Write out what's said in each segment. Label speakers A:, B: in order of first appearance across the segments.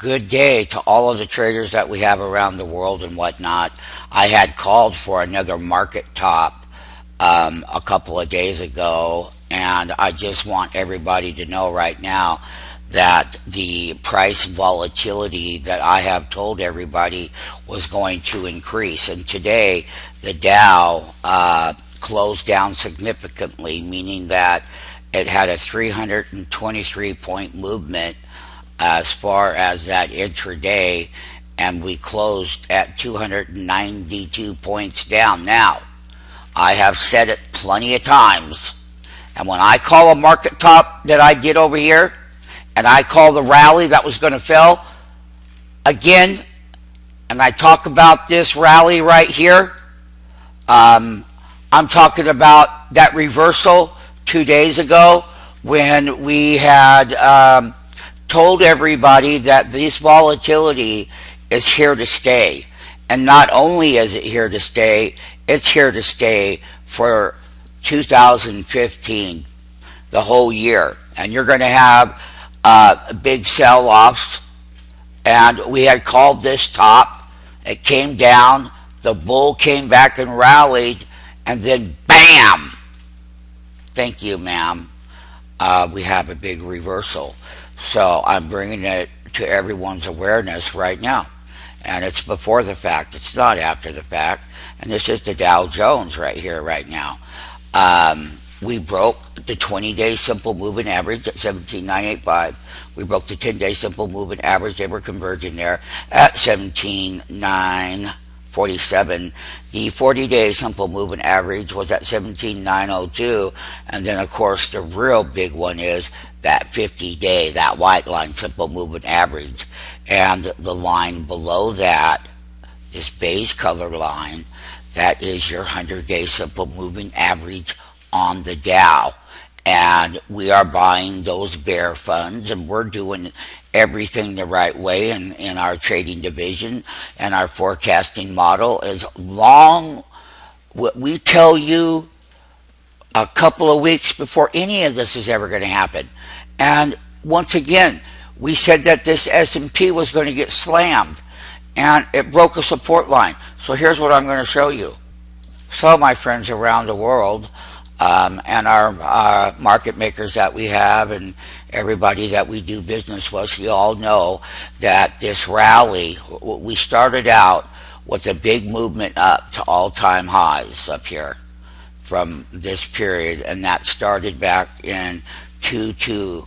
A: Good day to all of the traders that we have around the world and whatnot. I had called for another market top a couple of days ago, and I just want everybody to know right now that the price volatility that I have told everybody was going to increase. And today, the Dow closed down significantly, meaning that it had a 323 point movement as far as that intraday, and we closed at 292 points down. Now, I have said it plenty of times, and when I call a market top that I did over here, and I call the rally that was going to fail again, and I talk about this rally right here, I'm talking about that reversal 2 days ago when we had told everybody that this volatility is here to stay. And not only is it here to stay, it's here to stay for 2015, the whole year. And you're going to have big sell-offs. And we had called this top. It came down. The bull came back and rallied. And then, bam! Thank you, ma'am. We have a big reversal. So I'm bringing it to everyone's awareness right now. And it's before the fact. It's not after the fact. And this is the Dow Jones right here, right now. We broke the 20-day simple moving average at 17,985. We broke the 10-day simple moving average. They were converging there at 17,947. The 40-day simple moving average was at 17,902. And then, of course, the real big one is that 50-day, that white line simple moving average. And the line below that, this beige color line, that is your 100-day simple moving average on the Dow. And we are buying those bear funds, and we're doing everything the right way in our trading division and our forecasting model. As long what we tell you a couple of weeks before any of this is ever going to happen. And once again, we said that this S&P was going to get slammed, and it broke a support line. So here's what I'm going to show you. So my friends around the world, and our market makers that we have and everybody that we do business with, you all know that this rally, we started out with a big movement up to all-time highs up here from this period, and that started back in Q2.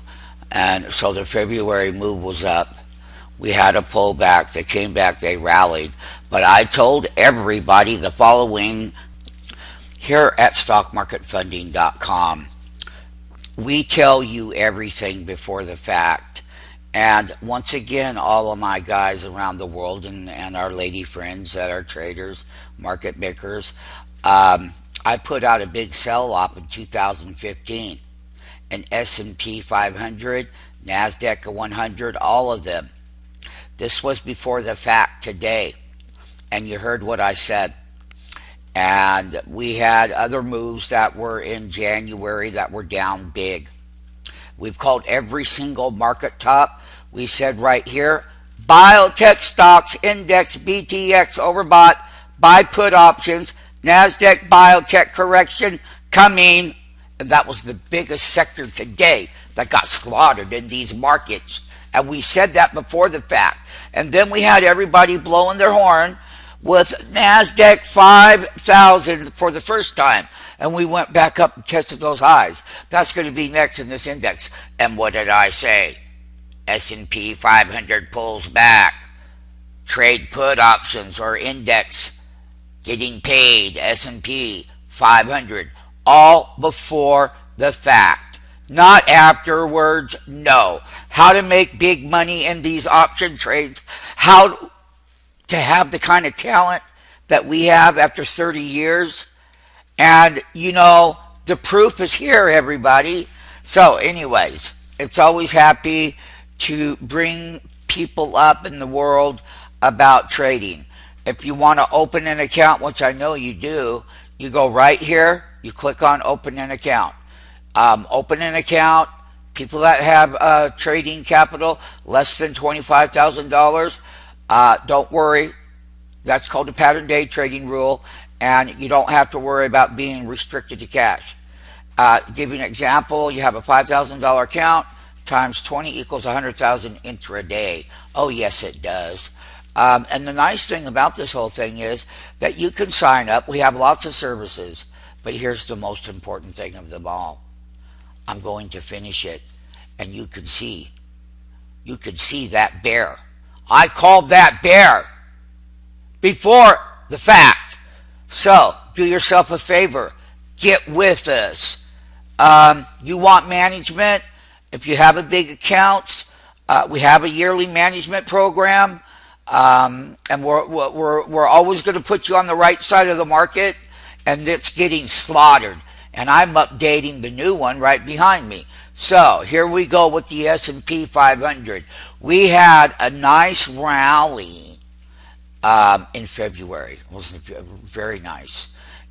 A: And so the February move was up. We had a pullback. They came back. They rallied. But I told everybody the following here at stockmarketfunding.com. We tell you everything before the fact. And once again, all of my guys around the world and our lady friends that are traders, market makers, I put out a big sell-off in 2015. An S&P 500, NASDAQ 100, all of them. This was before the fact today. And you heard what I said. And we had other moves that were in January that were down big. We've called every single market top. We said right here, biotech stocks, index, BTX, overbought, buy put options, NASDAQ biotech correction coming. And that was the biggest sector today that got slaughtered in these markets. And we said that before the fact. And then we had everybody blowing their horn with NASDAQ 5,000 for the first time. And we went back up and tested those highs. That's going to be next in this index. And what did I say? S&P 500 pulls back. Trade put options or index getting paid. S&P 500. All before the fact. Not afterwards, no. How to make big money in these option trades. How to have the kind of talent that we have after 30 years. And, you know, the proof is here, everybody. So, anyways, it's always happy to bring people up in the world about trading. If you want to open an account, which I know you do, you go right here, you click on open an account. Open an account, People that have trading capital less than $25,000, don't worry. That's called the pattern day trading rule, and you don't have to worry about being restricted to cash. Give you an example. You have a $5,000 account times 20 equals 100,000 intraday. Oh, yes, it does. And the nice thing about this whole thing is that you can sign up. We have lots of services, but here's the most important thing of them all. I'm going to finish it, and you can see that bear. I called that bear before the fact. So do yourself a favor. Get with us. You want management? If you have a big accounts, we have a yearly management program, and we're always going to put you on the right side of the market, and it's getting slaughtered. And I'm updating the new one right behind me. So here we go with the S&P 500. We had a nice rally in February. It was very nice.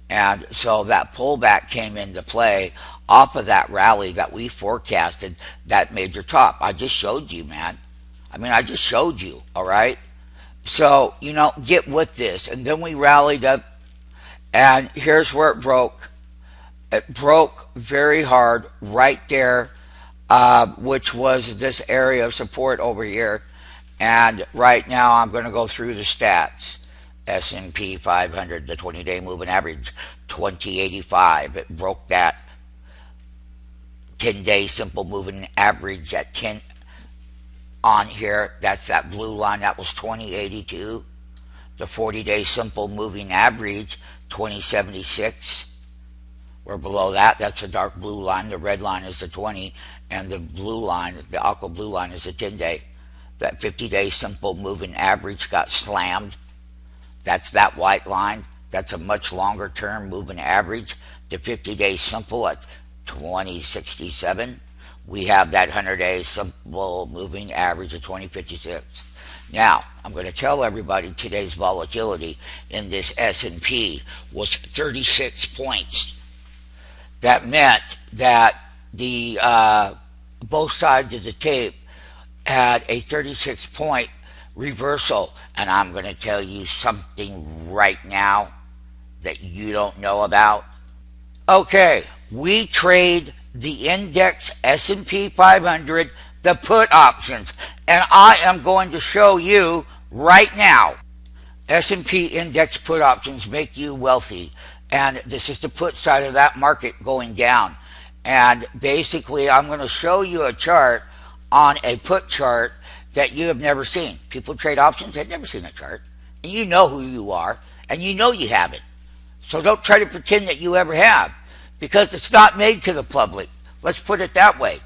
A: And so that pullback came into play off of that rally that we forecasted, that major top. I just showed you, man. I just showed you, all right? So, get with this. And then we rallied up, and here's where it broke. It broke very hard right there, which was this area of support over here. And right now I'm going to go through the stats. S&P 500, the 20-day moving average, 2085. It broke that 10-day simple moving average at 10 on here. That's that blue line. That was 2082. The 40-day simple moving average, 2076. We're below that. That's a dark blue line. The red line is the 20, and the blue line, the aqua blue line, is the 10-day. That 50-day simple moving average got slammed. That's that white line. That's a much longer term moving average. The 50-day simple at 2067. We have that 100-day simple moving average of 2056. Now, I'm going to tell everybody today's volatility in this S&P was 36 points. That meant that the both sides of the tape had a 36-point reversal, and I'm going to tell you something right now that you don't know about. Okay, we trade the index S&P 500, the put options, and I am going to show you right now. S&P index put options make you wealthy, and this is the put side of that market going down. And basically, I'm going to show you a chart on a put chart that you have never seen. People trade options, they've never seen a chart. And you know who you are, and you know you have it. So don't try to pretend that you ever have, because it's not made to the public. Let's put it that way.